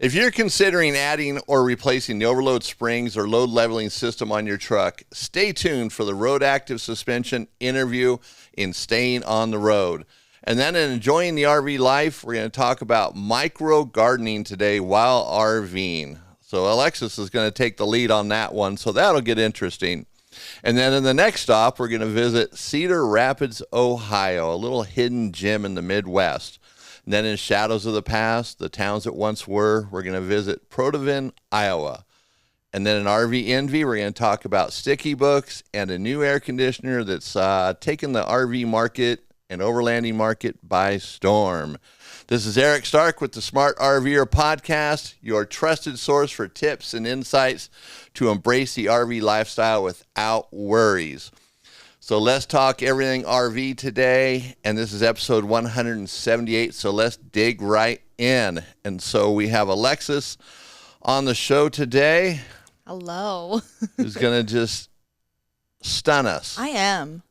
If you're considering adding or replacing the overload springs or load leveling system on your truck, stay tuned for the Road Active Suspension interview in Staying on the Road. And then in Enjoying the RV Life, we're going to talk about micro gardening today while RVing. So Alexis is going to take the lead on that one, so that'll get interesting. And then in the next stop, we're going to visit Cedar Rapids, Ohio, a little hidden gem in the Midwest. And then in Shadows of the Past, the towns that once were, we're going to visit Protivin, Iowa. And then in RV Envy, we're going to talk about sticky books and a new air conditioner that's taken the RV market and overlanding market by storm. This is Eric Stark with the Smart RVer podcast, your trusted source for tips and insights to embrace the RV lifestyle without worries. So let's talk everything RV today, and this is episode 178, so let's dig right in. And so we have Alexis on the show today. Hello. Who's going to just stun us. I am.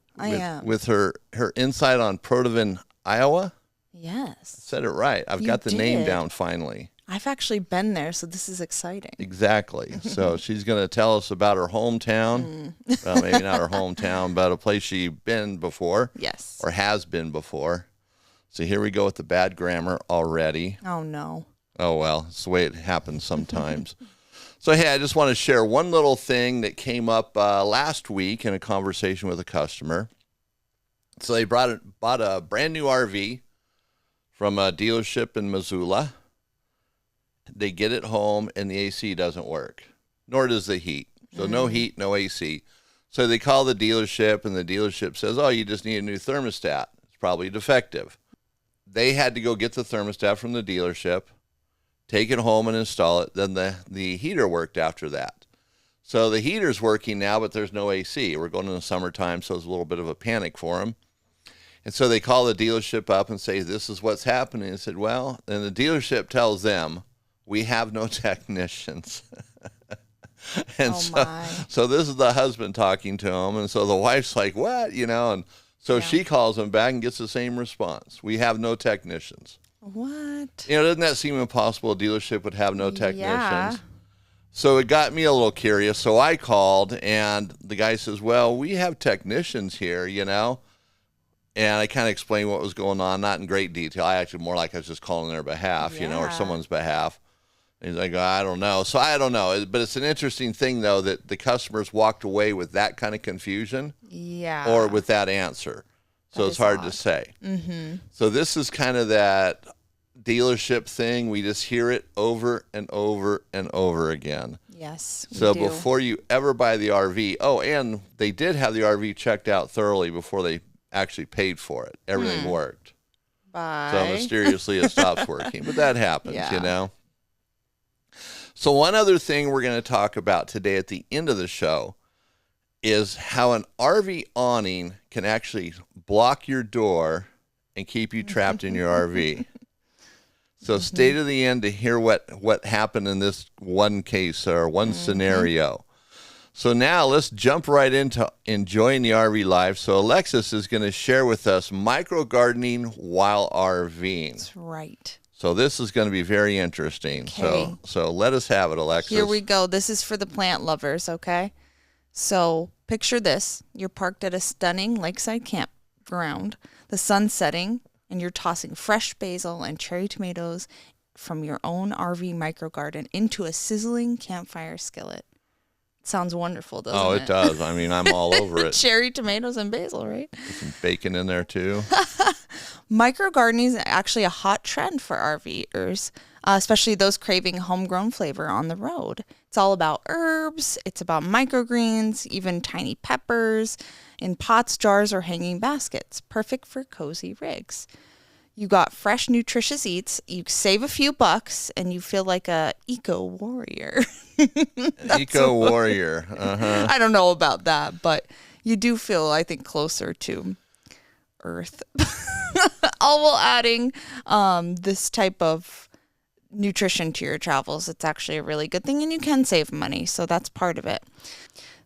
With her insight on Protivin, Iowa. Yes. I said it right. I've got the name down finally. I've actually been there, so this is exciting. Exactly. So she's going to tell us about her hometown. Well, maybe not her hometown, but a place she's been before. Yes. Or has been before. So here we go with the bad grammar already. Oh, no. Oh, well, it's the way it happens sometimes. So, hey, I just want to share one little thing that came up last week in a conversation with a customer. So they bought a brand new RV from a dealership in Missoula. They get it home and the AC doesn't work, nor does the heat. So no heat, no AC. So they call the dealership and the dealership says, oh, you just need a new thermostat. It's probably defective. They had to go get the thermostat from the dealership, take it home and install it. Then the heater worked after that. So the heater's working now, but there's no AC. We're going in the summertime, so it's a little bit of a panic for them. And so they call the dealership up and say, this is what's happening. And I said, well, then the dealership tells them, we have no technicians. And so this is the husband talking to him. And so the wife's like, what? And so she calls him back and gets the same response. We have no technicians. What? Doesn't that seem impossible? A dealership would have no technicians. Yeah. So it got me a little curious. So I called and the guy says, well, we have technicians here, And I kind of explained what was going on, not in great detail. I actually more like I was just calling their behalf, or someone's behalf. And he's like, I don't know. So I don't know. But it's an interesting thing, though, that the customers walked away with that kind of confusion or with that answer. So it's hard to say. Mm-hmm. So this is kind of that dealership thing. We just hear it over and over and over again. Yes, So before you ever buy the RV, and they did have the RV checked out thoroughly before they actually paid for it. Everything worked. Bye. So mysteriously it stops working. But that happens, So one other thing we're going to talk about today at the end of the show is how an RV awning can actually block your door and keep you trapped in your RV. So stay to the end to hear what happened in this one case or one scenario. So now let's jump right into enjoying the RV life. So Alexis is going to share with us micro gardening while RVing. That's right. So this is going to be very interesting. Okay. So let us have it, Alexis. Here we go. This is for the plant lovers, okay? So picture this. You're parked at a stunning lakeside campground. The sun's setting, and you're tossing fresh basil and cherry tomatoes from your own RV micro garden into a sizzling campfire skillet. Sounds wonderful, doesn't it? Oh, it does. I mean, I'm all over it. Cherry tomatoes and basil, right? Put some bacon in there, too. Micro gardening is actually a hot trend for RVers, especially those craving homegrown flavor on the road. It's all about herbs. It's about microgreens, even tiny peppers in pots, jars, or hanging baskets. Perfect for cozy rigs. You got fresh, nutritious eats. You save a few bucks, and you feel like a eco warrior. Eco warrior. Uh-huh. I don't know about that, but you do feel, I think, closer to Earth. All while adding this type of nutrition to your travels. It's actually a really good thing, and you can save money, so that's part of it.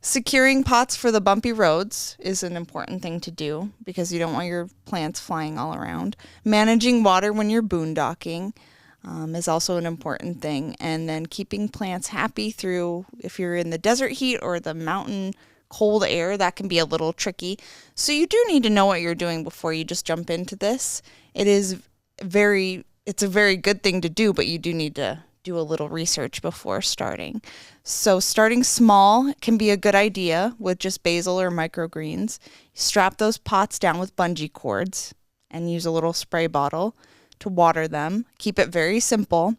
Securing pots for the bumpy roads is an important thing to do because you don't want your plants flying all around. Managing water when you're boondocking. is also an important thing. And then keeping plants happy through, if you're in the desert heat or the mountain cold air, that can be a little tricky. So you do need to know what you're doing before you just jump into this. It's a very good thing to do, but you do need to do a little research before starting. So starting small can be a good idea with just basil or microgreens. Strap those pots down with bungee cords and use a little spray bottle to water them. Keep it very simple.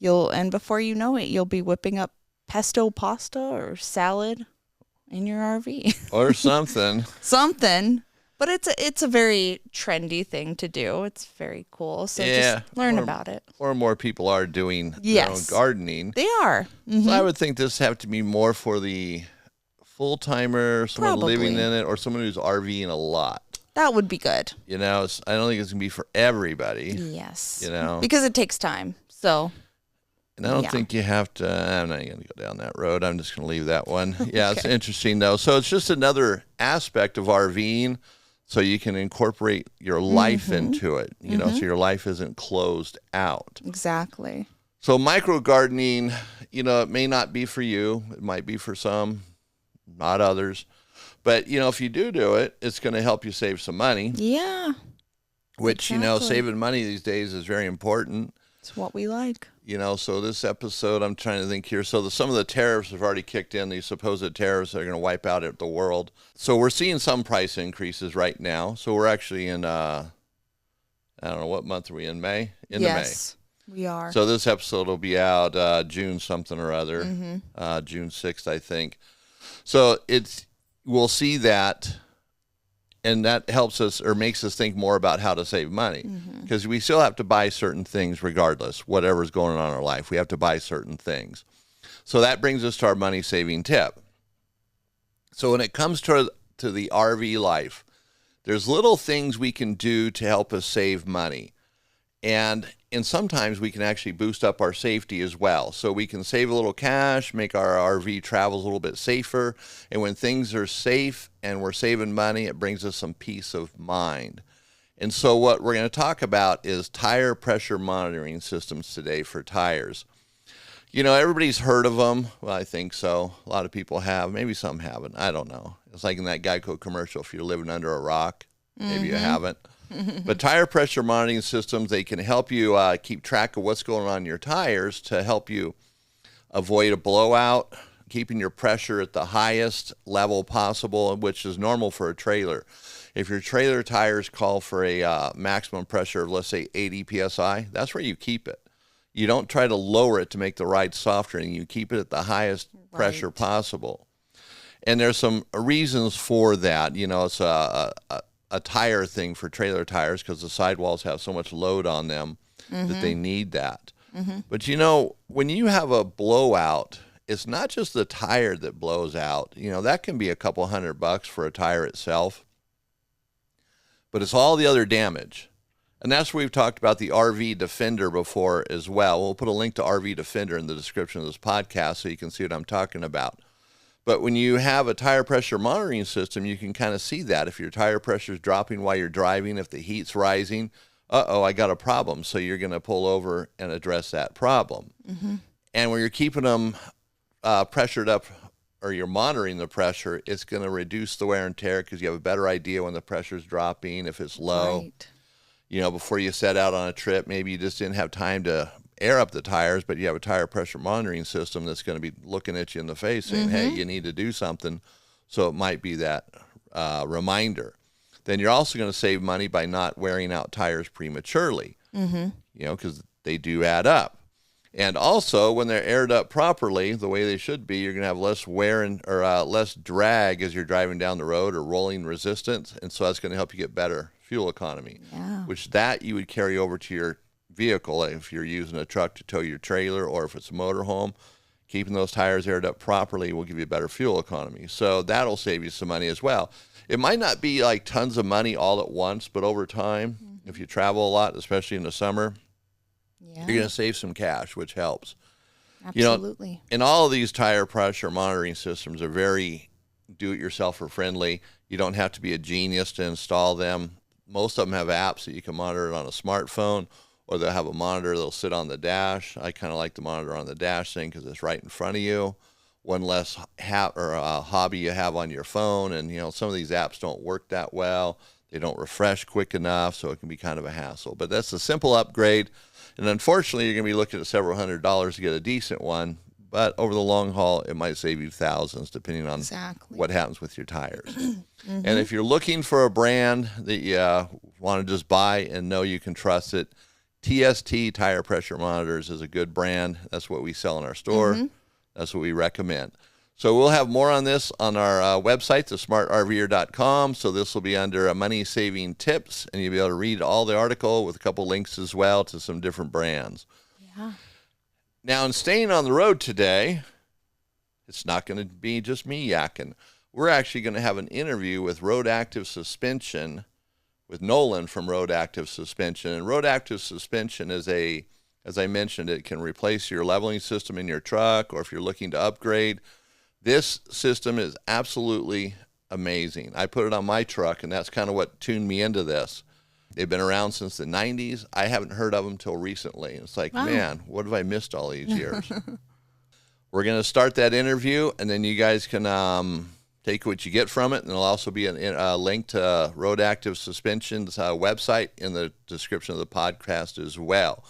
And before you know it, you'll be whipping up pesto pasta or salad in your RV. Or something. Something. But it's a very trendy thing to do. It's very cool. So just learn about it. More and more people are doing their own gardening. They are. Mm-hmm. So I would think this have to be more for the full-timer, someone living in it, or someone who's RVing a lot. That would be good. I don't think it's going to be for everybody. Yes. Because it takes time. So. And I don't think you have to, I'm not going to go down that road. I'm just going to leave that one. Yeah, okay. It's interesting, though. So it's just another aspect of RVing, so you can incorporate your life into it, so your life isn't closed out. Exactly. So micro gardening, it may not be for you. It might be for some, not others. But, if you do it, it's going to help you save some money. Yeah. Which, saving money these days is very important. It's what we like. So this episode, I'm trying to think here. So some of the tariffs have already kicked in, these supposed tariffs that are going to wipe out the world. So we're seeing some price increases right now. So we're actually in, I don't know, what month are we in? May? Yes, we are. So this episode will be out June something or other, June 6th, I think. So we'll see that. And that helps us or makes us think more about how to save money, because we still have to buy certain things regardless, whatever's going on in our life. We have to buy certain things. So that brings us to our money saving tip. So when it comes to the RV life, there's little things we can do to help us save money. And sometimes we can actually boost up our safety as well. So we can save a little cash, make our RV travels a little bit safer. And when things are safe and we're saving money, it brings us some peace of mind. And so what we're going to talk about is tire pressure monitoring systems today for tires. Everybody's heard of them. Well, I think so. A lot of people have. Maybe some haven't. I don't know. It's like in that Geico commercial, if you're living under a rock, maybe you haven't. But tire pressure monitoring systems, they can help you keep track of what's going on in your tires to help you avoid a blowout, keeping your pressure at the highest level possible, which is normal for a trailer. If your trailer tires call for a maximum pressure of, let's say, 80 PSI, that's where you keep it. You don't try to lower it to make the ride softer, and you keep it at the highest pressure possible. And there's some reasons for that. It's a tire thing for trailer tires because the sidewalls have so much load on them that they need that. But when you have a blowout, it's not just the tire that blows out. That can be a couple $100 for a tire itself, but it's all the other damage. And that's where we've talked about the RV Defender before as well. We'll put a link to RV Defender in the description of this podcast so you can see what I'm talking about. But when you have a tire pressure monitoring system, you can kind of see that. If your tire pressure is dropping while you're driving, if the heat's rising, I got a problem. So you're going to pull over and address that problem. And when you're keeping them pressured up, or you're monitoring the pressure, it's going to reduce the wear and tear because you have a better idea when the pressure's dropping, if it's low. Before you set out on a trip, maybe you just didn't have time to air up the tires, but you have a tire pressure monitoring system that's going to be looking at you in the face saying, hey, you need to do something. So it might be that reminder. Then you're also going to save money by not wearing out tires prematurely, because they do add up. And also, when they're aired up properly, the way they should be, you're going to have less wear or less drag as you're driving down the road, or rolling resistance. And so that's going to help you get better fuel economy, which you would carry over to your vehicle if you're using a truck to tow your trailer, or if it's a motorhome. Keeping those tires aired up properly will give you better fuel economy. So that'll save you some money as well. It might not be like tons of money all at once, but over time, if you travel a lot, especially in the summer, you're going to save some cash, which helps. Absolutely. And all of these tire pressure monitoring systems are very do-it-yourselfer friendly. You don't have to be a genius to install them. Most of them have apps that you can monitor it on a smartphone, or they'll have a monitor that'll sit on the dash. I kind of like the monitor on the dash thing because it's right in front of you. One less hobby you have on your phone, and some of these apps don't work that well. They don't refresh quick enough, so it can be kind of a hassle. But that's a simple upgrade, and unfortunately, you're going to be looking at several $100s to get a decent one. But over the long haul, it might save you thousands, depending on what happens with your tires. And if you're looking for a brand that you want to just buy and know you can trust it, TST Tire Pressure Monitors is a good brand. That's what we sell in our store. That's what we recommend. So we'll have more on this on our website, thesmartrver.com. So this will be under money-saving tips, and you'll be able to read all the article with a couple links as well to some different brands. Yeah. Now, in staying on the road today, it's not going to be just me yakking. We're actually going to have an interview with Road Active Suspension, with Nolan from Road Active Suspension. And Road Active Suspension is as I mentioned, it can replace your leveling system in your truck, or if you're looking to upgrade. This system is absolutely amazing. I put it on my truck, and that's kind of what tuned me into this. They've been around since the 90s. I haven't heard of them till recently. It's like, man, what have I missed all these years? We're going to start that interview, and then you guys can take what you get from it. And there'll also be a link to Road Active Suspension's website in the description of the podcast as well.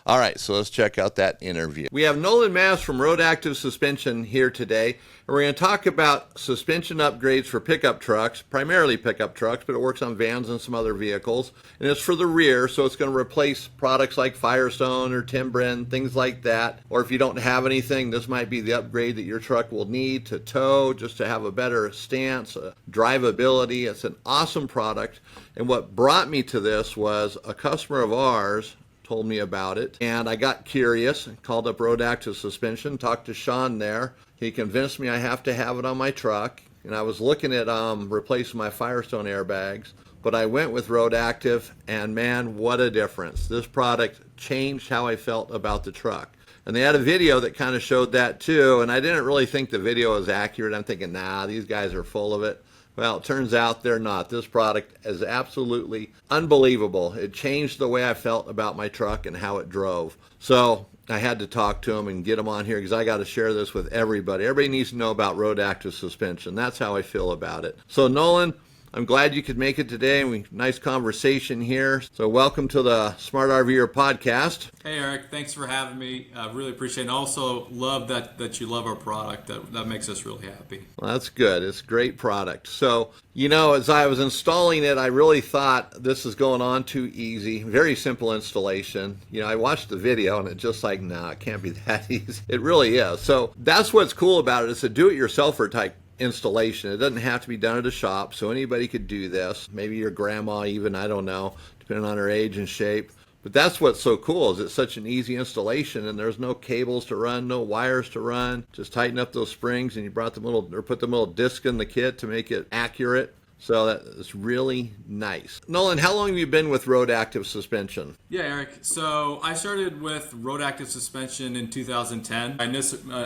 All right, so let's check out that interview. We have Nolan Mass from Road Active Suspension here today, and we're going to talk about suspension upgrades for pickup trucks, primarily pickup trucks, but it works on vans and some other vehicles. And it's for the rear, so it's going to replace products like Firestone or Timbren, things like that. Or if you don't have anything, this might be the upgrade that your truck will need to tow, just to have a better stance, drivability. It's an awesome product. And what brought me to this was a customer of ours told me about it, and I got curious and called up Road Active Suspension, talked to Sean there. He convinced me I have to have it on my truck, and I was looking at replacing my Firestone airbags, but I went with Road Active, and man, what a difference. This product changed how I felt about the truck. And they had a video that kind of showed that too, and I didn't really think the video was accurate. I'm thinking, nah, these guys are full of it. Well, it turns out they're not. This product is absolutely unbelievable. It changed the way I felt about my truck and how it drove. So I had to talk to him and get him on here because I got to share this with everybody. Everybody needs to know about Road Active Suspension. That's how I feel about it. So Nolan, I'm glad you could make it today. Nice conversation here. So welcome to the Smart RVer podcast. Hey, Eric. Thanks for having me. I really appreciate it. And also love that you love our product. That makes us really happy. Well, that's good. It's a great product. So, as I was installing it, I really thought this is going on too easy. Very simple installation. I watched the video and it's just like, nah, it can't be that easy. It really is. So that's what's cool about it. It's a do-it-yourselfer type installation. It doesn't have to be done at a shop, so anybody could do this. Maybe your grandma even, I don't know, depending on her age and shape. But that's what's so cool, is it's such an easy installation, and there's no cables to run, no wires to run. Just tighten up those springs, and you put the little disc in the kit to make it accurate. So that is really nice. Nolan, how long have you been with Road Active Suspension? Yeah, Eric. So I started with Road Active Suspension in 2010. My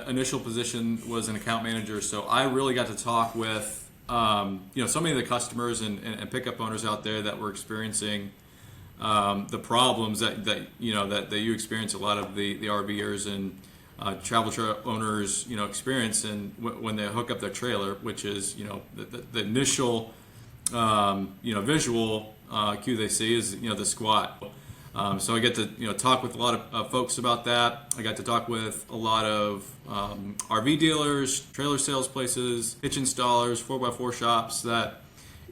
initial position was an account manager, so I really got to talk with so many of the customers and pickup owners out there that were experiencing the problems that you experience. A lot of the RVers and travel trailer owners experience, and when they hook up their trailer, which is the initial visual cue they see is the squat. So I get to talk with a lot of folks about that. I got to talk with a lot of RV dealers, trailer sales places, hitch installers, 4x4 shops that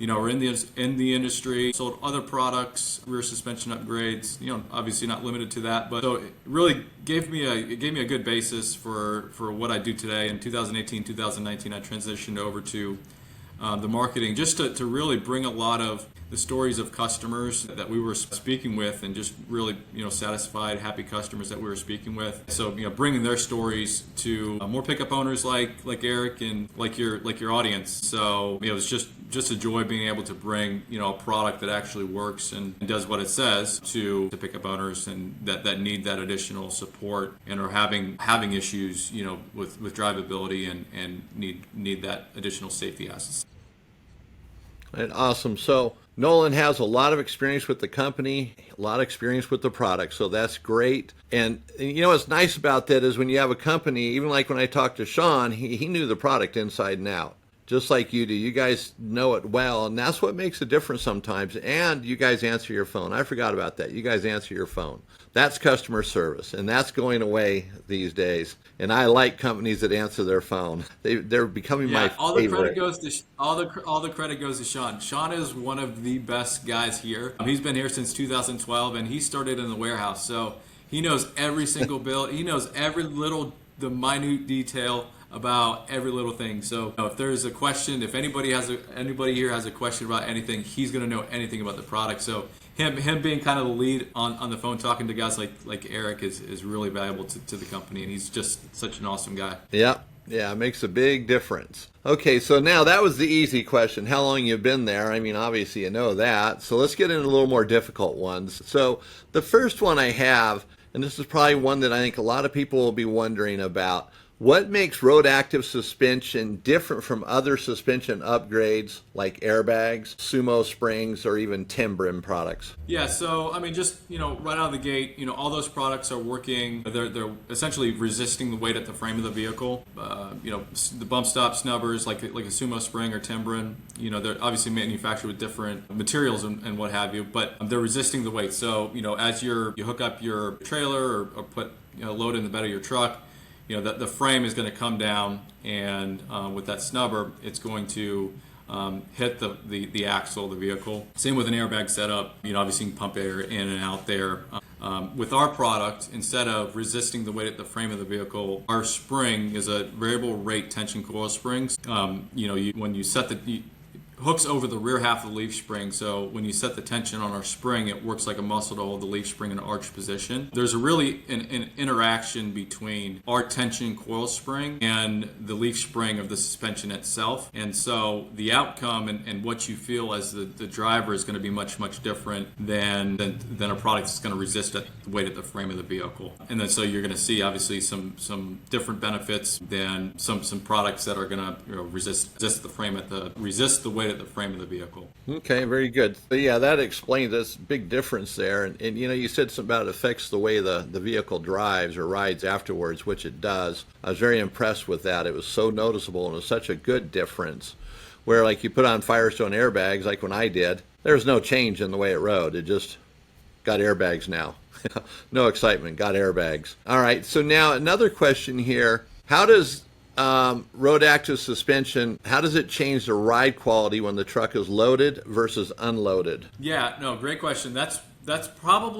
are in the industry, sold other products, rear suspension upgrades. Obviously not limited to that, but so it really gave me a good basis for what I do today. In 2018, 2019, I transitioned over to the marketing, just to really bring a lot of the stories of customers that we were speaking with, and just really satisfied, happy customers that we were speaking with. So bringing their stories to more pickup owners like Eric and like your audience. So it was just a joy being able to bring a product that actually works and does what it says to pickup owners and that need that additional support and are having issues with drivability and need that additional safety assets. Right, awesome. So Nolan has a lot of experience with the company, a lot of experience with the product, so that's great. And you know what's nice about that is when you have a company, even like when I talked to Sean, he knew the product inside and out, just like you do. You guys know it well, and that's what makes a difference sometimes. And you guys answer your phone. I forgot about that. You guys answer your phone. That's customer service, and that's going away these days. And I like companies that answer their phone. They're becoming my favorite. All the credit goes to all the credit goes to Sean. Sean is one of the best guys here. He's been here since 2012, and he started in the warehouse, so he knows every single bill. He knows the minute detail about every little thing. So if there's a question, if anybody here has a question about anything, he's going to know anything about the product. So him being kind of the lead on the phone, talking to guys like Eric is really valuable to the company, and he's just such an awesome guy. Yeah, it makes a big difference. Okay, so now that was the easy question. How long you've been there? I mean, obviously you know that. So let's get into a little more difficult ones. So the first one I have, and this is probably one that I think a lot of people will be wondering about. What makes road active suspension different from other suspension upgrades like airbags, sumo springs, or even Timbrim products? Yeah, so I mean, just right out of the gate, all those products are working. They're essentially resisting the weight at the frame of the vehicle. The bump stop snubbers like a sumo spring or Timbrim. They're obviously manufactured with different materials and what have you, but they're resisting the weight. So as you hook up your trailer or put load in the bed of your truck, the frame is going to come down, and with that snubber, it's going to hit the axle of the vehicle. Same with an airbag setup. Obviously you can pump air in and out there. With our product, instead of resisting the weight at the frame of the vehicle, our spring is a variable rate tension coil springs. When you set hooks over the rear half of the leaf spring, so when you set the tension on our spring, it works like a muscle to hold the leaf spring in an arched position. There's an interaction between our tension coil spring and the leaf spring of the suspension itself, and so the outcome and what you feel as the driver is going to be much different than a product that's going to resist the weight at the frame of the vehicle. And then so you're going to see obviously some different benefits than some products that are going to resist the weight at the frame of the vehicle. Okay, very good. So yeah, that explains this big difference there. And you said something about it affects the way the vehicle drives or rides afterwards, which it does. I was very impressed with that. It was so noticeable, and it was such a good difference. Where like you put on Firestone airbags, like when I did, there was no change in the way it rode. It just got airbags now. No excitement, got airbags. All right, so now another question here. How does road active suspension, how does it change the ride quality when the truck is loaded versus unloaded? Yeah, no, great question. That's one of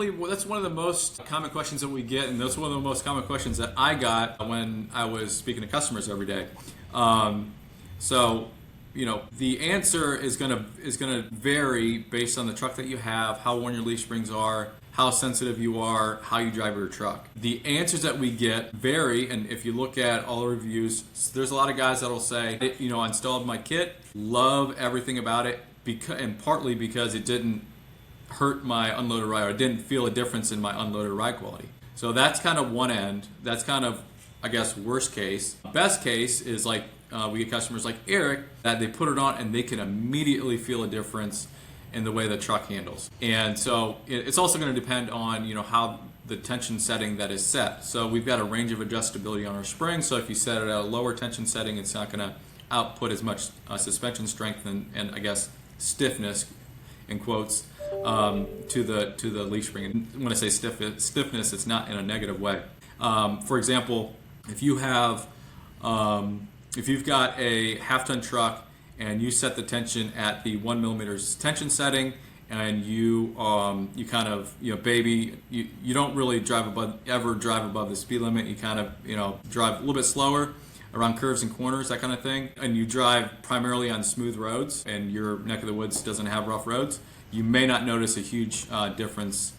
the most common questions that we get, and that's one of the most common questions that I got when I was speaking to customers every day. The answer is gonna vary based on the truck that you have, how worn your leaf springs are, how sensitive you are, how you drive your truck. The answers that we get vary, and if you look at all the reviews, there's a lot of guys that'll say, I installed my kit, love everything about it, and partly because it didn't hurt my unloaded ride, or I didn't feel a difference in my unloaded ride quality. So that's kind of one end. That's kind of, I guess, worst case. Best case is like we get customers like Eric that they put it on and they can immediately feel a difference in the way the truck handles. And so it's also going to depend on how the tension setting that is set. So we've got a range of adjustability on our spring. So if you set it at a lower tension setting, it's not going to output as much suspension strength and I guess stiffness in quotes to the leaf spring. And when I say stiffness, it's not in a negative way. For example, if you've got a half-ton truck and you set the tension at the 1 millimeters tension setting, and you kind of you don't really drive above the speed limit. You kind of drive a little bit slower around curves and corners, that kind of thing, and you drive primarily on smooth roads, and your neck of the woods doesn't have rough roads. You may not notice a huge difference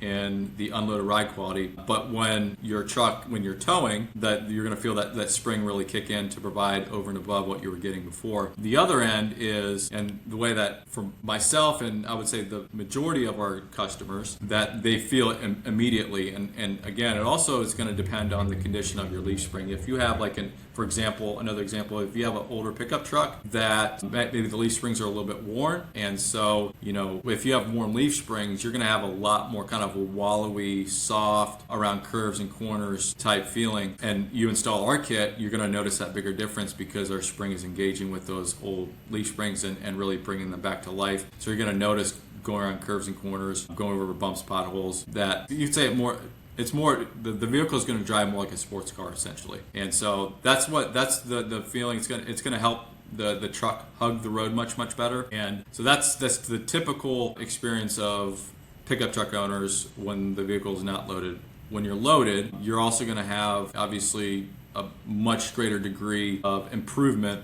in the unloaded ride quality. But when you're towing, that you're going to feel that spring really kick in to provide over and above what you were getting before. The other end is, and the way that for myself and I would say the majority of our customers, that they feel it immediately. And again, it also is going to depend on the condition of your leaf spring. If you have another example, if you have an older pickup truck that maybe the leaf springs are a little bit worn, and so, if you have worn leaf springs, you're going to have a lot more kind of a wallowy, soft, around curves and corners type feeling. And you install our kit, you're going to notice that bigger difference because our spring is engaging with those old leaf springs and really bringing them back to life. So you're going to notice going around curves and corners, going over bumps, potholes, that you'd say it's more the vehicle is going to drive more like a sports car essentially. And so that's the feeling. It's going to help the truck hug the road much better. And so that's the typical experience of pickup truck owners when the vehicle is not loaded. When you're loaded, you're also going to have obviously a much greater degree of improvement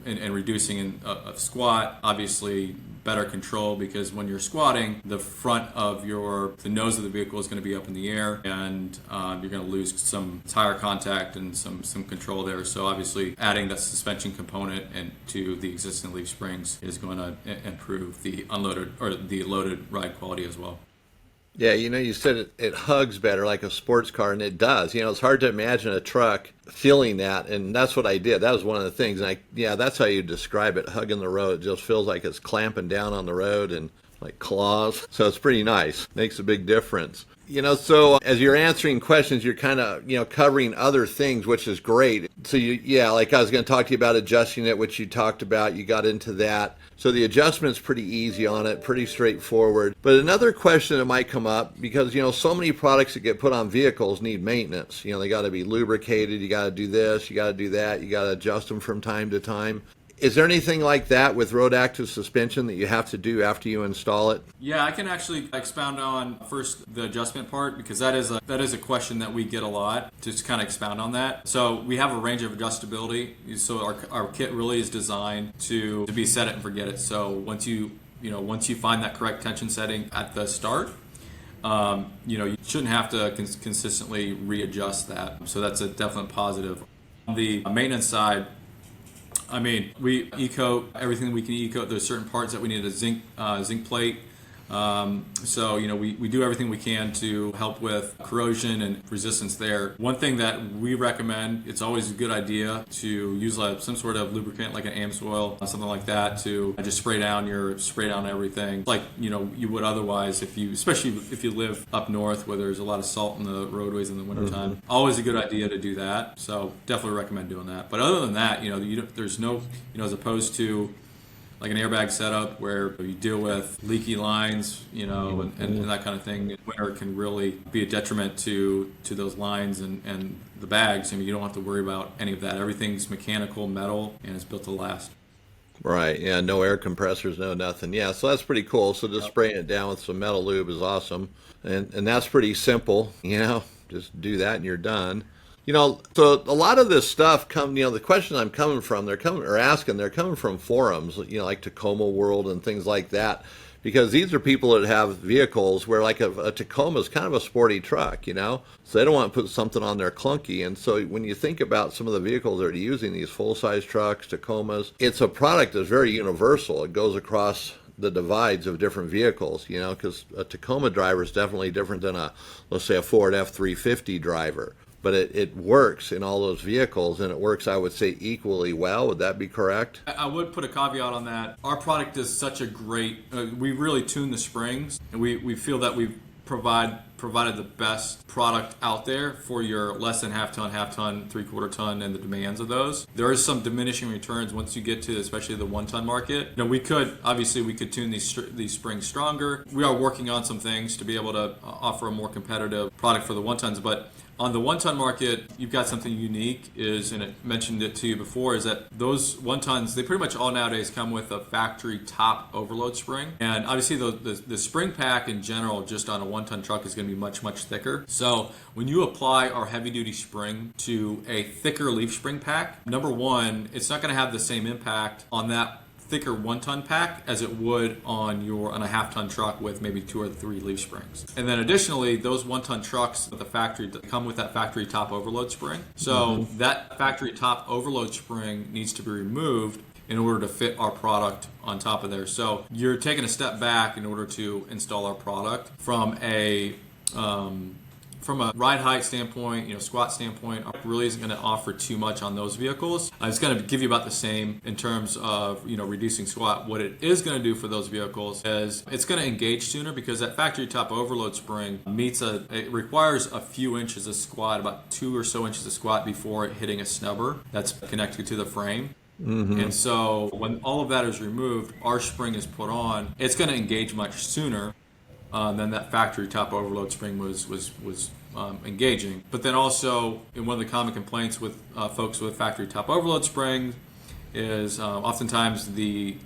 in reducing a squat. Obviously, better control, because when you're squatting, the front of the nose of the vehicle is going to be up in the air, and you're going to lose some tire contact and some control there. So obviously, adding that suspension component to the existing leaf springs is going to improve the unloaded or the loaded ride quality as well. Yeah, you said it hugs better like a sports car, and it does. It's hard to imagine a truck feeling that, and that's what I did. That was one of the things. And that's how you describe it, hugging the road. It just feels like it's clamping down on the road and like claws. So it's pretty nice. Makes a big difference. So as you're answering questions, you're kind of, covering other things, which is great. So like I was going to talk to you about adjusting it, which you talked about. You got into that. So the adjustment's pretty easy on it, pretty straightforward. But another question that might come up, because, so many products that get put on vehicles need maintenance. They got to be lubricated. You got to do this. You got to do that. You got to adjust them from time to time. Is there anything like that with road active suspension that you have to do after you install it? Yeah, I can actually expound on first the adjustment part, because that is a question that we get a lot. Just kind of expound on that. So we have a range of adjustability. So our kit really is designed to be set it and forget it. So once you find that correct tension setting at the start, you shouldn't have to consistently readjust that. So that's a definite positive. On the maintenance side, we e-coat everything we can e-coat. There's certain parts that we need a zinc plate. So we do everything we can to help with corrosion and resistance there. One thing that we recommend, it's always a good idea to use some sort of lubricant, like an AMSoil, something like that, to just spray down everything like you would otherwise, especially if you live up north where there's a lot of salt in the roadways in the wintertime. Mm-hmm. Always a good idea to do that. So definitely recommend doing that. But other than that, there's no, as opposed to like an airbag setup where you deal with leaky lines, and that kind of thing. Winter can really be a detriment to those lines and the bags. You don't have to worry about any of that. Everything's mechanical, metal, and it's built to last. Right. Yeah. No air compressors, no nothing. Yeah. So that's pretty cool. So just spraying it down with some metal lube is awesome, and that's pretty simple. Just do that and you're done. So a lot of this stuff the questions I'm coming from, they're coming from forums, like Tacoma World and things like that, because these are people that have vehicles where like a Tacoma is kind of a sporty truck, so they don't want to put something on there clunky. And so when you think about some of the vehicles that are using these full-size trucks, Tacomas, it's a product that's very universal. It goes across the divides of different vehicles, because a Tacoma driver is definitely different than let's say a Ford F-350 driver. But it works in all those vehicles, and it works, I would say, equally well. Would that be correct? I would put a caveat on that. Our product is such a great, we really tune the springs, and we feel that we've provided the best product out there for your less than half ton, 3/4 ton, and the demands of those. There is some diminishing returns once you get to especially the 1 ton market. We could tune these springs stronger. We are working on some things to be able to offer a more competitive product for the 1 tons, but on the 1 ton market, you've got something unique and I mentioned it to you before, is that those 1 tons, they pretty much all nowadays come with a factory top overload spring. And obviously the spring pack in general, just on a 1 ton truck, is going to be much thicker. So when you apply our heavy duty spring to a thicker leaf spring pack, number one, it's not going to have the same impact on that thicker 1-ton pack as it would on a half-ton truck with maybe 2 or 3 leaf springs. And then additionally, those 1-ton trucks with the factory come with that factory top overload spring. So that factory top overload spring needs to be removed in order to fit our product on top of there. So you're taking a step back in order to install our product from a ride height standpoint, squat standpoint. Really isn't going to offer too much on those vehicles. It's going to give you about the same in terms of reducing squat. What it is going to do for those vehicles is it's going to engage sooner, because that factory top overload spring it requires a few inches of squat, about 2 or so inches of squat before hitting a snubber that's connected to the frame. And so when all of that is removed, our spring is put on, it's going to engage much sooner than that factory top overload spring was engaging. But then also, one of the common complaints with folks with factory top overload springs is oftentimes the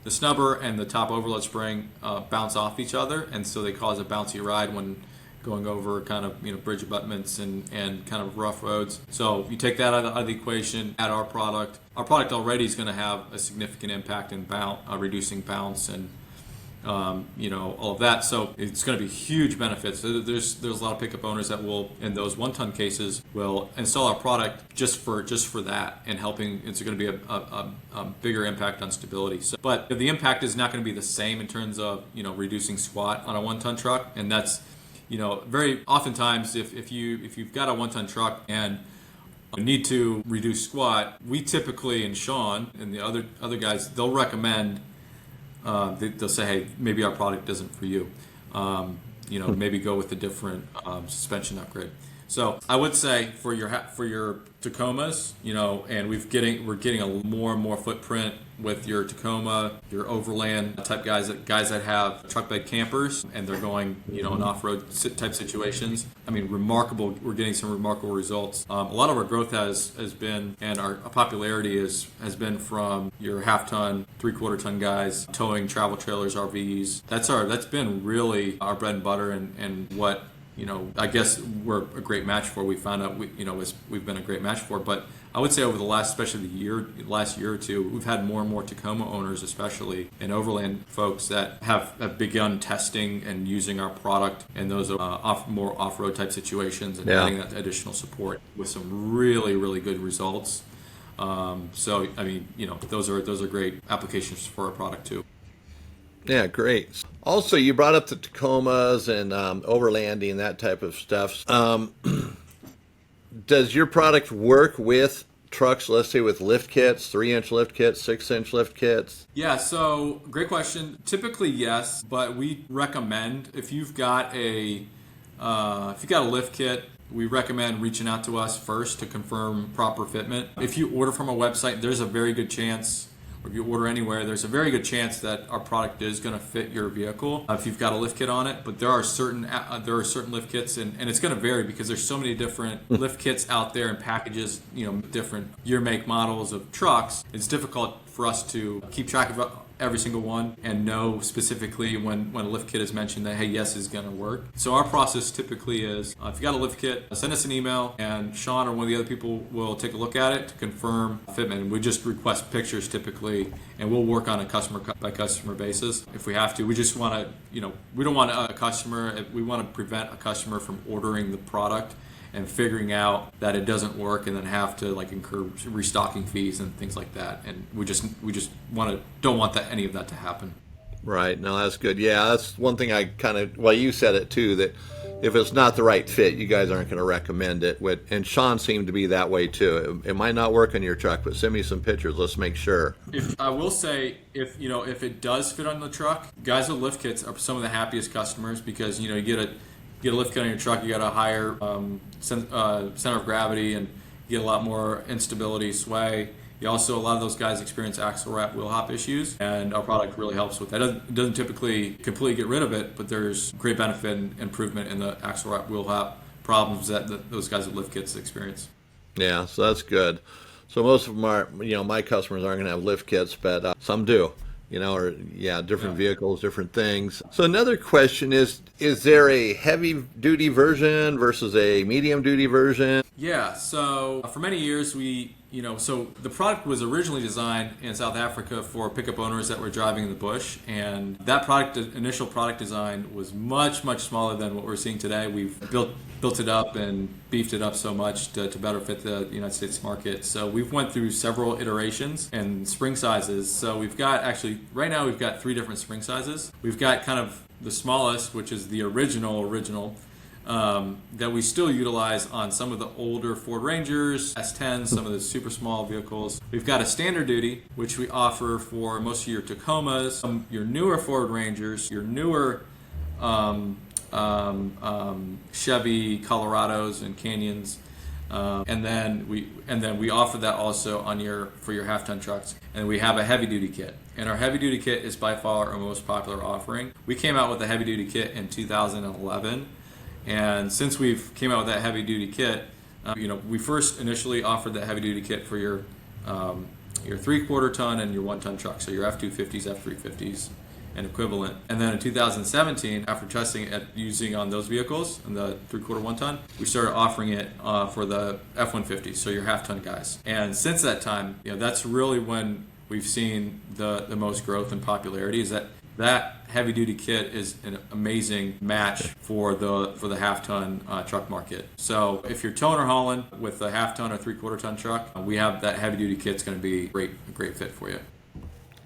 snubber and the top overload spring bounce off each other, and so they cause a bouncy ride when going over kind of bridge abutments and kind of rough roads. So you take that out of the equation, add our product. Our product already is going to have a significant impact in reducing bounce and all of that. So it's going to be huge benefits. There's a lot of pickup owners that will, in those 1-ton cases, will install our product just for that, and helping. It's going to be a bigger impact on stability. So, but the impact is not going to be the same in terms of reducing squat on a 1-ton truck, and that's very oftentimes if you've got a 1-ton truck and need to reduce squat, we typically, and Sean and the other guys, they'll recommend. They'll say, hey, maybe our product isn't for you. Maybe go with a different suspension upgrade. So I would say for your Tacomas, and we're getting a more and more footprint with your Tacoma, your overland type guys that have truck bed campers, and they're going, in off-road type situations. I mean, remarkable. We're getting some remarkable results. A lot of our growth has been, and our popularity has been from your half-ton, 3/4-ton guys towing travel trailers, RVs. That's been really our bread and butter, and what I guess we're a great match for. We found out we've been a great match for. But I would say over the last year or two, we've had more and more Tacoma owners, especially, and overland folks that have begun testing and using our product in those more off-road type situations, and adding that additional support with some really, really good results. So I mean, those are great applications for our product too. Yeah, great. Also, you brought up the Tacomas and overlanding, that type of stuff. Does your product work with trucks, let's say with lift kits, 3-inch lift kits, 6-inch lift kits? Yeah, so great question. Typically, yes, but we recommend if you've got a lift kit, we recommend reaching out to us first to confirm proper fitment. If you order from a website, there's a very good chance. If you order anywhere, there's a very good chance that our product is going to fit your vehicle if you've got a lift kit on it. But there are certain lift kits, and it's going to vary because there's so many different lift kits out there and packages, different year, make, models of trucks. It's difficult for us to keep track of every single one and know specifically when a lift kit is mentioned that, hey, yes, is going to work. So our process typically is, if you got a lift kit, send us an email, and Sean or one of the other people will take a look at it to confirm fitment. And we just request pictures typically, and we'll work on a customer by customer basis if we have to. We just want to, we don't want we want to prevent a customer from ordering the product and figuring out that it doesn't work, and then have to incur restocking fees and things like that. And we just don't want any of that to happen. Right. No, that's good. Yeah, that's one thing you said it too, that if it's not the right fit, you guys aren't going to recommend it. And Sean seemed to be that way too. It might not work on your truck, but send me some pictures. Let's make sure. I will say, if it does fit on the truck, guys with lift kits are some of the happiest customers, because you get a lift kit on your truck, you got a higher center of gravity, and you get a lot more instability, sway. You also, a lot of those guys experience axle wrap wheel hop issues, and our product really helps with that. It doesn't typically completely get rid of it, but there's great benefit and improvement in the axle wrap wheel hop problems that those guys with lift kits experience. Yeah, so that's good. So most of them are, my customers aren't going to have lift kits, but some do. Different vehicles, different things. So another question is there a heavy-duty version versus a medium-duty version? Yeah, so for many years we So the product was originally designed in South Africa for pickup owners that were driving in the bush, and that initial product design was much, much smaller than what we're seeing today. We've built it up and beefed it up so much to better fit the United States market. So we've went through several iterations and spring sizes. So right now we've got 3 different spring sizes. We've got kind of the smallest, which is the original, that we still utilize on some of the older Ford Rangers, S10s, some of the super small vehicles. We've got a standard duty, which we offer for most of your Tacomas, your newer Ford Rangers, your newer Chevy Colorados and Canyons, and then we offer that also for your half-ton trucks. And we have a heavy-duty kit, and our heavy-duty kit is by far our most popular offering. We came out with a heavy-duty kit in 2011. And since we've came out with that heavy duty kit, we first initially offered that heavy duty kit for your 3/4 ton and your 1 ton truck, so your F250s, F350s, and equivalent. And then in 2017, after testing it using on those vehicles and the 3/4 1 ton, we started offering it for the F150s, so your half ton guys. And since that time, that's really when we've seen the most growth and popularity. Is that heavy duty kit is an amazing match for the half ton truck market. So if you're towing or hauling with a half ton or 3/4 ton truck, we have that heavy duty kit's going to be a great fit for you.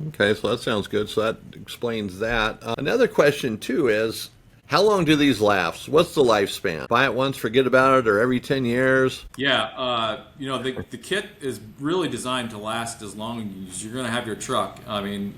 Okay, so that sounds good. So that explains that. Another question too is, how long do these last? What's the lifespan? Buy it once, forget about it, or every 10 years? Yeah, the kit is really designed to last as long as you're going to have your truck. I mean,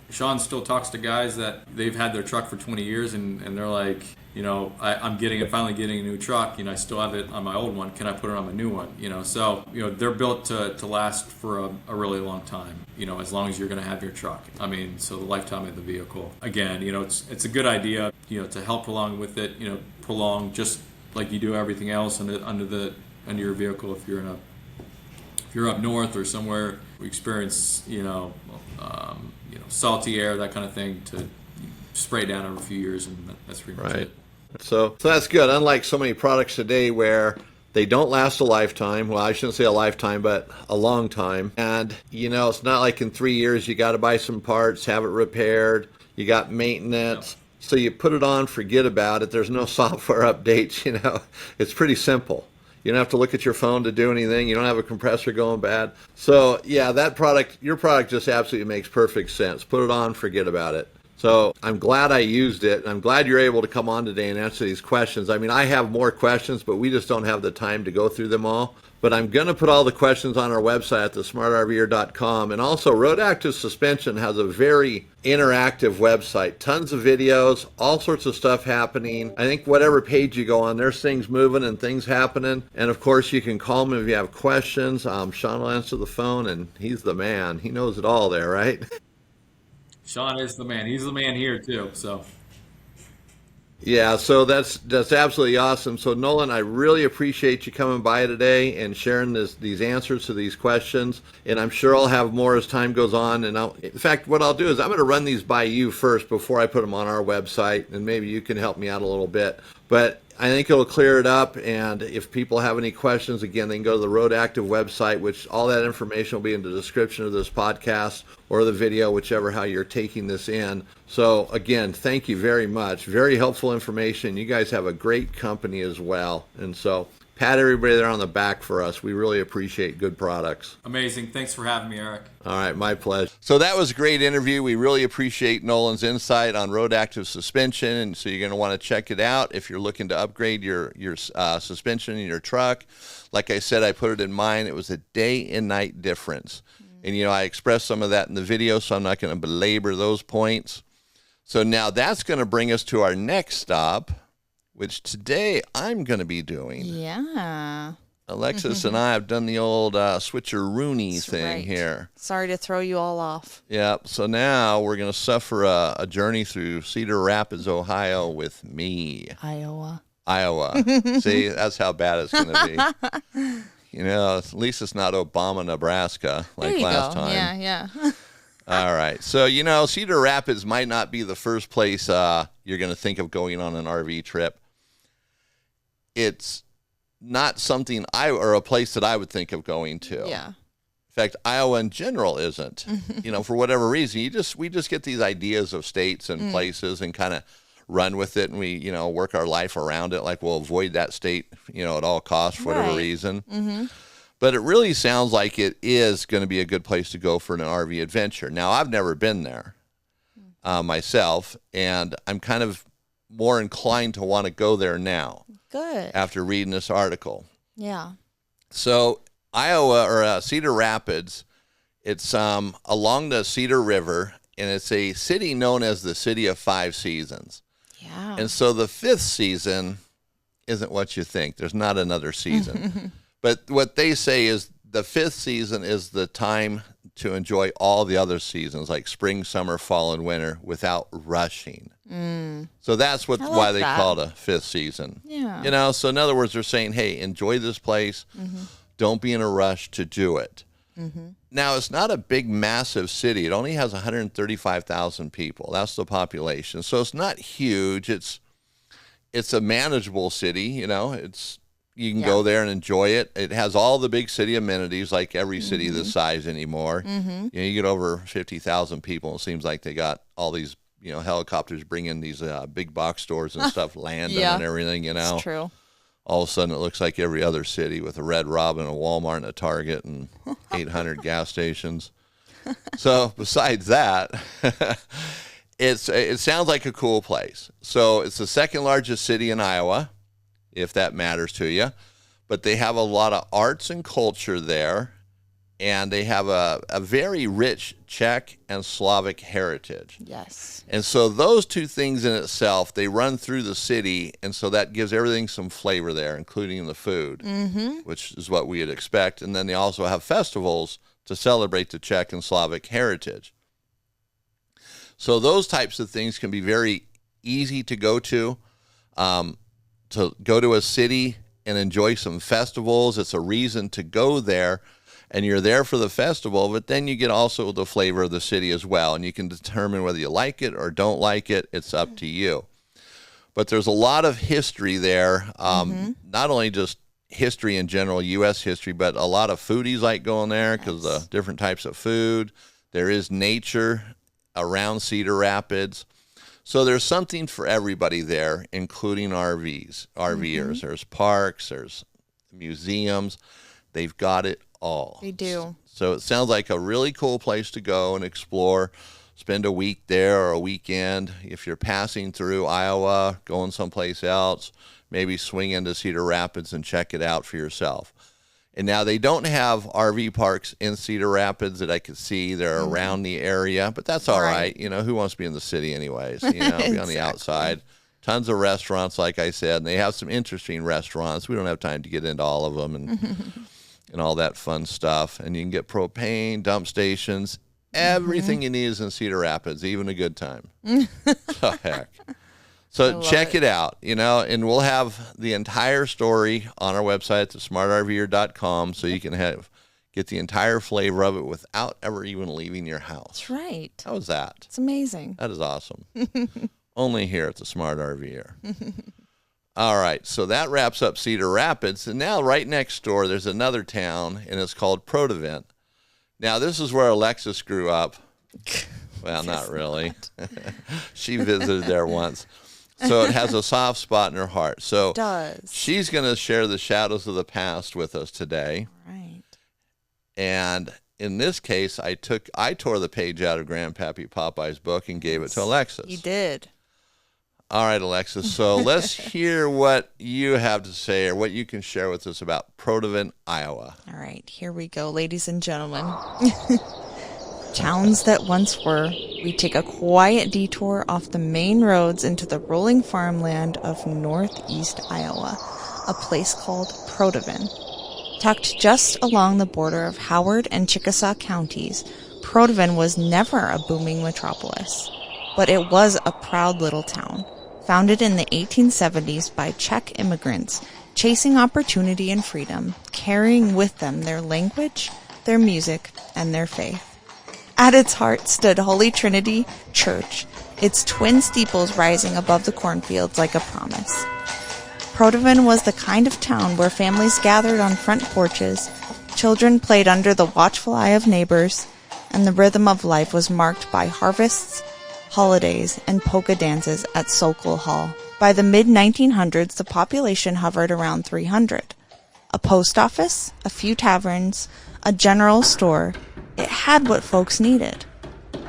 Sean still talks to guys that they've had their truck for 20 years and they're like, I'm finally getting a new truck. I still have it on my old one. Can I put it on my new one? So they're built to last for a really long time. As long as you're going to have your truck. I mean, so the lifetime of the vehicle. Again, it's a good idea. To help prolong with it. Prolong just like you do everything else under your vehicle. If you're up north or somewhere, we experience salty air, that kind of thing, to spray it down over a few years, and that's pretty much it. So that's good. Unlike so many products today where they don't last a lifetime. Well, I shouldn't say a lifetime, but a long time. And, it's not like in 3 years you got to buy some parts, have it repaired, you got maintenance. Yep. So you put it on, forget about it. There's no software updates, It's pretty simple. You don't have to look at your phone to do anything. You don't have a compressor going bad. So, yeah, your product just absolutely makes perfect sense. Put it on, forget about it. So I'm glad I used it. I'm glad you're able to come on today and answer these questions. I mean, I have more questions, but we just don't have the time to go through them all. But I'm going to put all the questions on our website at thesmartrver.com. And also, Road Active Suspension has a very interactive website. Tons of videos, all sorts of stuff happening. I think whatever page you go on, there's things moving and things happening. And of course, you can call me if you have questions. Sean will answer the phone, and he's the man. He knows it all there, right? Sean is the man. He's the man here, too, so... Yeah, so that's absolutely awesome. So Nolan, I really appreciate you coming by today and sharing these answers to these questions. And I'm sure I'll have more as time goes on. And in fact, what I'll do is I'm going to run these by you first before I put them on our website, and maybe you can help me out a little bit. But I think it'll clear it up. And if people have any questions, again, they can go to the Road Active website, which all that information will be in the description of this podcast or the video, whichever how you're taking this in. So again, thank you very much. Very helpful information. You guys have a great company as well. And so pat everybody there on the back for us. We really appreciate good products. Amazing. Thanks for having me, Eric. All right, my pleasure. So that was a great interview. We really appreciate Nolan's insight on Road Active Suspension, and so you're going to want to check it out if you're looking to upgrade your suspension in your truck. Like I said, I put it in mine. It was a day and night difference. And, I expressed some of that in the video, so I'm not going to belabor those points. So now that's going to bring us to our next stop, which today I'm going to be doing. Yeah. Alexis and I have done the old switcheroony thing here. Sorry to throw you all off. Yep. So now we're going to suffer a journey through Cedar Rapids, Ohio with me. Iowa. See, that's how bad it's going to be. At least it's not Obama, Nebraska like last time. Yeah. All right. So, Cedar Rapids might not be the first place you're going to think of going on an RV trip. It's not something or a place that I would think of going to. Yeah. fact, Iowa in general isn't. For whatever reason, we just get these ideas of states and places and kind of run with it, and we work our life around it. Like we'll avoid that state at all costs for whatever reason. But it really sounds like it is going to be a good place to go for an RV adventure. Now, I've never been there myself, and I'm kind of more inclined to want to go there now. Good. After reading this article. Yeah. So Iowa, or Cedar Rapids, it's along the Cedar River, and it's a city known as the City of Five Seasons. Yeah. And so the fifth season isn't what you think. There's not another season. But what they say is the fifth season is the time to enjoy all the other seasons, like spring, summer, fall, and winter, without rushing. So that's why they call it a fifth season. Yeah. So in other words, they're saying, hey, enjoy this place. Don't be in a rush to do it. Now, it's not a big, massive city. It only has 135,000 people. That's the population. So it's not huge. It's a manageable city. You can go there and enjoy it. It has all the big city amenities, like every city this size anymore. You get over 50,000 people, and it seems like they got all these, helicopters bringing these big box stores and stuff, land and everything, It's true. All of a sudden, it looks like every other city with a Red Robin, a Walmart, and a Target, and 800 gas stations. So besides that, it sounds like a cool place. So it's the second largest city in Iowa, if that matters to you. But they have a lot of arts and culture there, and they have a very rich Czech and Slavic heritage. Yes. And so those two things in itself, they run through the city, and so that gives everything some flavor there, including the food, which is what we'd expect. And then they also have festivals to celebrate the Czech and Slavic heritage. So those types of things can be very easy to go to a city and enjoy some festivals. It's a reason to go there, and you're there for the festival, but then you get also the flavor of the city as well, and you can determine whether you like it or don't like it. It's up to you. But there's a lot of history there, not only just history in general, U.S. history, but a lot of foodies like going there because of different types of food. There is nature around Cedar Rapids. So there's something for everybody there, including RVers. There's parks, there's museums. They've got it all. They do. So it sounds like a really cool place to go and explore. Spend a week there or a weekend. If you're passing through Iowa, going someplace else, maybe swing into Cedar Rapids and check it out for yourself. And now they don't have RV parks in Cedar Rapids that I could see. They're around the area, but that's all right. Who wants to be in the city anyways? Be on the outside. Tons of restaurants, like I said, and they have some interesting restaurants. We don't have time to get into all of them and all that fun stuff. And you can get propane, dump stations. Everything you need is in Cedar Rapids, even a good time. So heck. So check it out, and we'll have the entire story on our website at smartrver.com, so you can get the entire flavor of it without ever even leaving your house. That's right. How was that? It's amazing. That is awesome. Only here at the Smart RVer. All right, so that wraps up Cedar Rapids, and now right next door there's another town, and it's called Protivent. Now this is where Alexis grew up. Well, not really. She visited there once. So it has a soft spot in her heart. So it does. She's going to share the shadows of the past with us today. Right. And in this case, I tore the page out of Grandpappy Popeye's book and gave it to Alexis. You did. All right, Alexis. So let's hear what you have to say or what you can share with us about Protivent, Iowa. All right, here we go, ladies and gentlemen. Towns that once were, we take a quiet detour off the main roads into the rolling farmland of northeast Iowa, a place called Protivent. Tucked just along the border of Howard and Chickasaw counties, Protivent was never a booming metropolis, but it was a proud little town, founded in the 1870s by Czech immigrants chasing opportunity and freedom, carrying with them their language, their music, and their faith. At its heart stood Holy Trinity Church, its twin steeples rising above the cornfields like a promise. Protivent was the kind of town where families gathered on front porches, Children played under the watchful eye of neighbors, and the rhythm of life was marked by harvests, holidays, and polka dances at Sokol Hall. By the mid-1900s, the population hovered around 300. A post office, a few taverns, a general store. It had what folks needed.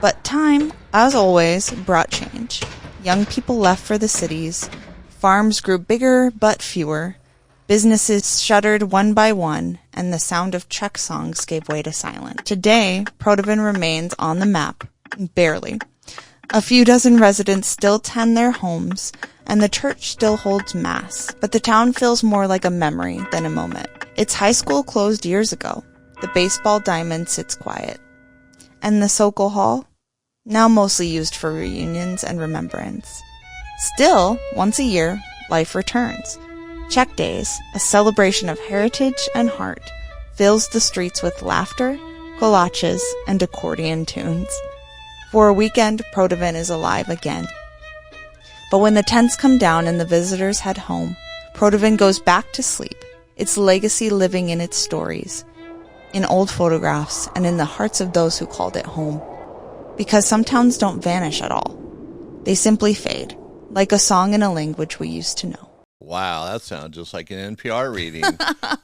But time, as always, brought change. Young people left for the cities. Farms grew bigger but fewer. Businesses shuttered one by one, and the sound of Czech songs gave way to silence. Today, Protivin remains on the map, barely. A few dozen residents still tend their homes, and the church still holds mass, but the town feels more like a memory than a moment. Its high school closed years ago. The baseball diamond sits quiet. And the Sokol Hall? Now mostly used for reunions and remembrance. Still, once a year, life returns. Czech Days, a celebration of heritage and heart, fills the streets with laughter, kolaches, and accordion tunes. For a weekend, Protivin is alive again. But when the tents come down and the visitors head home, Protivin goes back to sleep, its legacy living in its stories, in old photographs, and in the hearts of those who called it home. Because some towns don't vanish at all. They simply fade, like a song in a language we used to know. Wow, that sounds just like an NPR reading.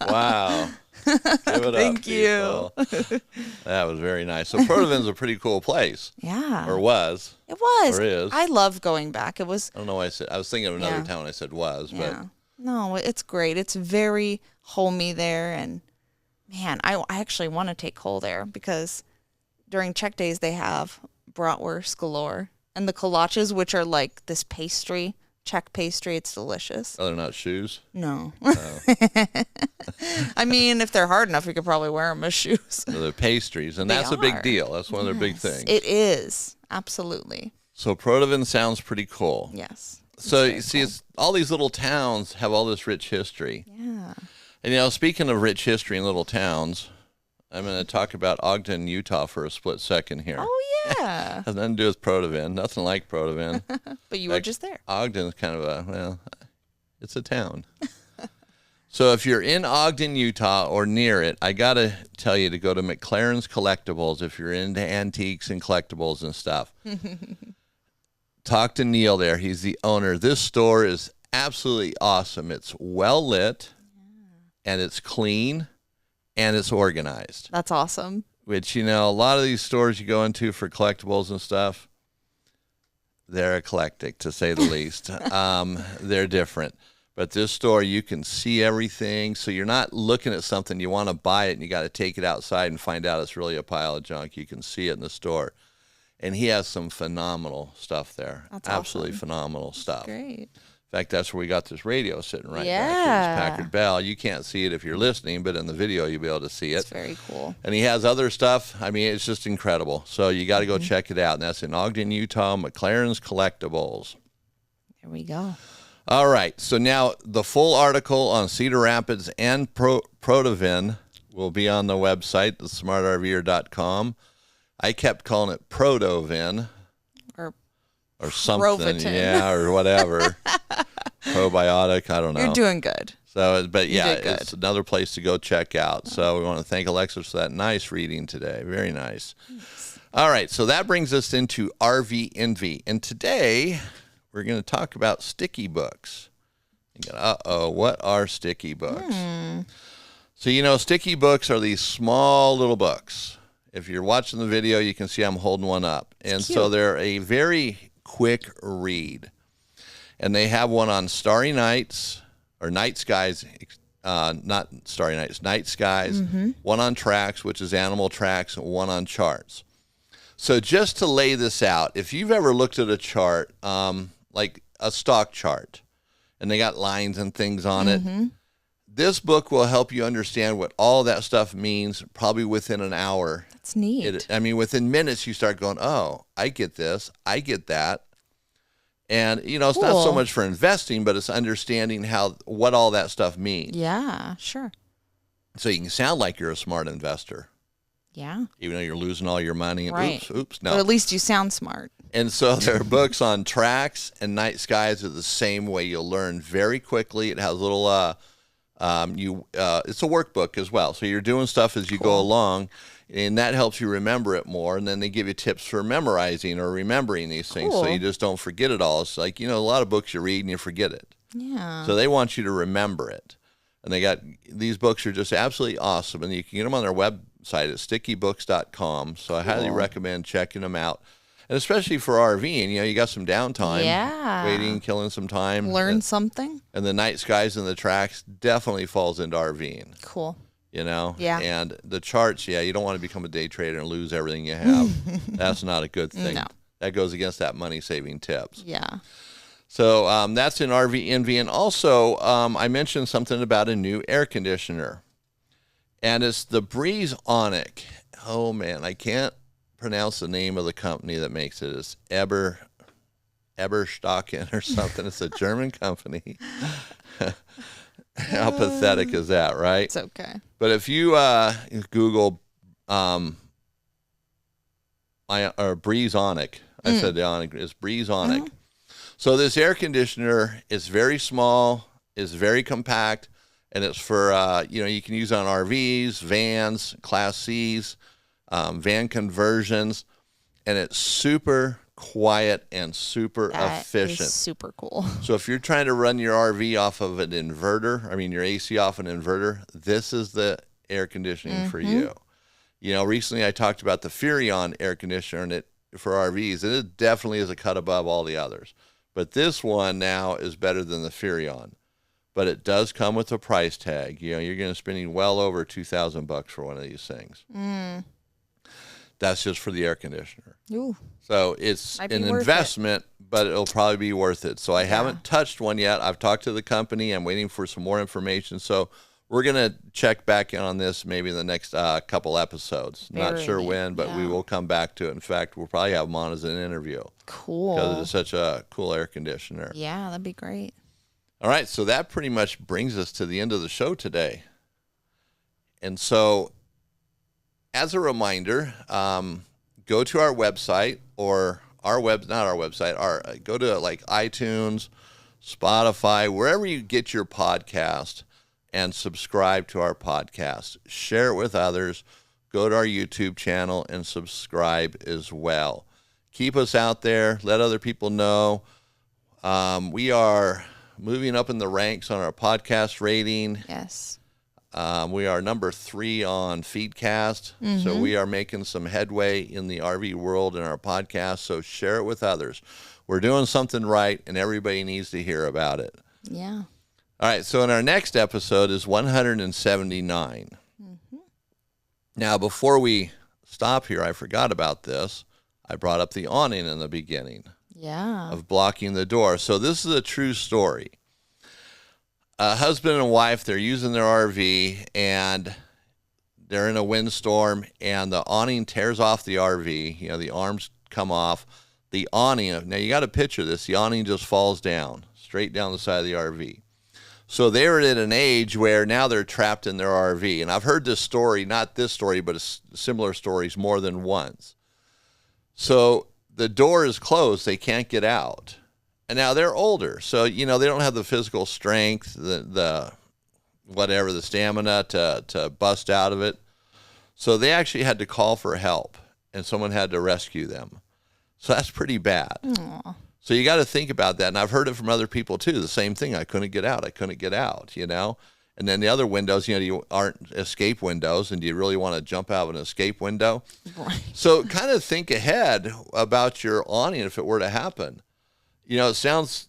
Wow. Give it up, Thank you. people. That was very nice. So Protivin's a pretty cool place. Yeah. Or was. It was. Or is. I love going back. It was. I don't know why I was thinking of another town I said was, Yeah. No, it's great. It's very homey there. And man, I actually want to take Cole there because during Czech Days they have bratwurst galore. And the kolaches, which are like this pastry, Czech pastry, it's delicious. Oh, they're not shoes? No. Oh. I mean, if they're hard enough, you could probably wear them as shoes. They're pastries, and that's a big deal. That's one of their big things. It is. Absolutely. So Protivin sounds pretty cool. Yes. So you see, it's, all these little towns have all this rich history. Yeah. And, speaking of rich history in little towns, I'm going to talk about Ogden, Utah for a split second here. Oh, yeah. Has nothing to do with Protivin. Nothing like Protivin. But you were just there. Ogden's kind of it's a town. So if you're in Ogden, Utah, or near it, I got to tell you to go to McLaren's Collectibles if you're into antiques and collectibles and stuff. Talk to Neil there. He's the owner. This store is absolutely awesome. It's well lit, and it's clean, and it's organized. That's awesome. Which, a lot of these stores you go into for collectibles and stuff, they're eclectic, to say the least. They're different. But this store, you can see everything, so you're not looking at something, you want to buy it, and you got to take it outside and find out it's really a pile of junk. You can see it in the store. And he has some phenomenal stuff there. That's absolutely awesome. Phenomenal stuff. Great. In fact, that's where we got this radio sitting right back here, this Packard Bell. You can't see it if you're listening, but in the video you'll be able to see it. It's very cool. And he has other stuff. I mean, it's just incredible. So you got to go check it out. And that's in Ogden, Utah, McLaren's Collectibles. There we go. All right. So now the full article on Cedar Rapids and Protivin will be on the website, thesmartrver.com. I kept calling it Protovin. Or something, Provitin. or whatever. Probiotic, I don't know. You're doing good. So, but yeah, good. it's another place to go check out. So we want to thank Alexis for that nice reading today. Very nice. Thanks. All right, so that brings us into RV Envy. And today we're going to talk about sticky books. What are sticky books? So, sticky books are these small little books. If you're watching the video, you can see I'm holding one up. And so they're a very quick read. And they have one on starry nights, or night skies, not starry nights, night skies, one on tracks, which is animal tracks, and one on charts. So just to lay this out, if you've ever looked at a chart, like a stock chart, and they got lines and things on it, this book will help you understand what all that stuff means probably within an hour. That's neat. Within minutes you start going, oh, I get this, I get that. And, it's not so much for investing, but it's understanding what all that stuff means. Yeah, sure. So you can sound like you're a smart investor. Yeah. Even though you're losing all your money. And Right. Oops, no. But at least you sound smart. And so their books on tracks and night skies are the same way. You'll learn very quickly. It has little It's a workbook as well. So you're doing stuff as you go along, and that helps you remember it more. And then they give you tips for memorizing or remembering these things, so you just don't forget it all. It's like, a lot of books you read and you forget it. Yeah. So they want you to remember it. And these books are just absolutely awesome. And you can get them on their website at stickybooks.com. So I highly recommend checking them out. And especially for RVing, you got some downtime. Yeah. Waiting, killing some time. Learn something. And the night skies and the tracks definitely falls into RVing. Cool. Yeah. And the charts, you don't want to become a day trader and lose everything you have. That's not a good thing. No. That goes against that money-saving tips. Yeah. So that's in RV Envy. And also, I mentioned something about a new air conditioner. And it's the Breeze Onic. Oh, man, I can't pronounce the name of the company that makes it. It's Eberstocken or something. It's a German company. How pathetic is that, right? It's okay. But if you Google Breeze Onic, I said the Onic, it's Breeze Onic. So this air conditioner is very small, is very compact, and it's for, you can use it on RVs, vans, Class Cs, van conversions, and it's super quiet and super efficient. That is super cool. So if you're trying to run your RV off of an inverter, your AC off an inverter, this is the air conditioning for you. Recently I talked about the Furrion air conditioner and for RVs, and it definitely is a cut above all the others. But this one now is better than the Furrion. But it does come with a price tag. You're going to spending well over $2,000 for one of these things. That's just for the air conditioner. Ooh. So it's an worth investment, but it'll probably be worth it. So I haven't touched one yet. I've talked to the company. I'm waiting for some more information. So we're going to check back in on this maybe in the next couple episodes. Not sure when, but we will come back to it. In fact, we'll probably have them on as an interview. Cool. Because it's such a cool air conditioner. Yeah, that'd be great. All right, so that pretty much brings us to the end of the show today. And so, as a reminder, go to our website or go to like iTunes, Spotify, wherever you get your podcast, and subscribe to our podcast. Share it with others. Go to our YouTube channel and subscribe as well. Keep us out there. Let other people know. We are moving up in the ranks on our podcast rating. Yes. We are number 3 on Feedcast. So we are making some headway in the RV world in our podcast. So share it with others. We're doing something right, and everybody needs to hear about it. Yeah. All right, so in our next episode is 179. Now, before we stop here, I forgot about this. I brought up the awning in the beginning of blocking the door. So this is a true story. A husband and wife, they're using their RV, and they're in a windstorm, and the awning tears off the RV. The arms come off. The awning, now you got to picture this, the awning just falls down, straight down the side of the RV. So they're at an age where now they're trapped in their RV. And I've heard this story, not this story, but similar stories more than once. So the door is closed. They can't get out. And now they're older. So, they don't have the physical strength, the stamina to bust out of it. So they actually had to call for help, and someone had to rescue them. So that's pretty bad. Aww. So you got to think about that. And I've heard it from other people too. The same thing. I couldn't get out. And then the other windows, you aren't escape windows. And do you really want to jump out of an escape window? Right. So kind of think ahead about your awning if it were to happen. It sounds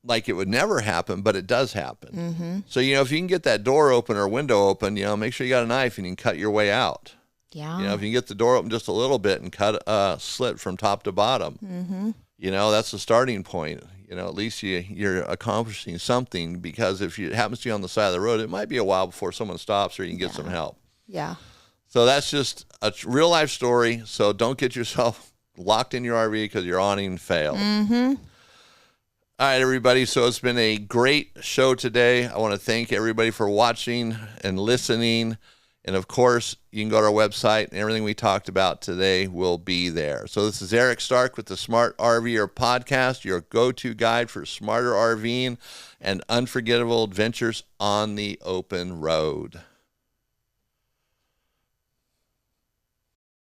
like it would never happen, but it does happen. So, if you can get that door open or window open, make sure you got a knife and you can cut your way out. Yeah. If you can get the door open just a little bit and cut a slit from top to bottom, that's the starting point. At least you're accomplishing something, because if it happens to you on the side of the road, it might be a while before someone stops or you can get some help. Yeah. So that's just a real life story. So don't get yourself locked in your RV because your awning failed. All right, everybody. So it's been a great show today. I want to thank everybody for watching and listening. And of course, you can go to our website and everything we talked about today will be there. So this is Eric Stark with the Smart RVer podcast, your go-to guide for smarter RVing and unforgettable adventures on the open road.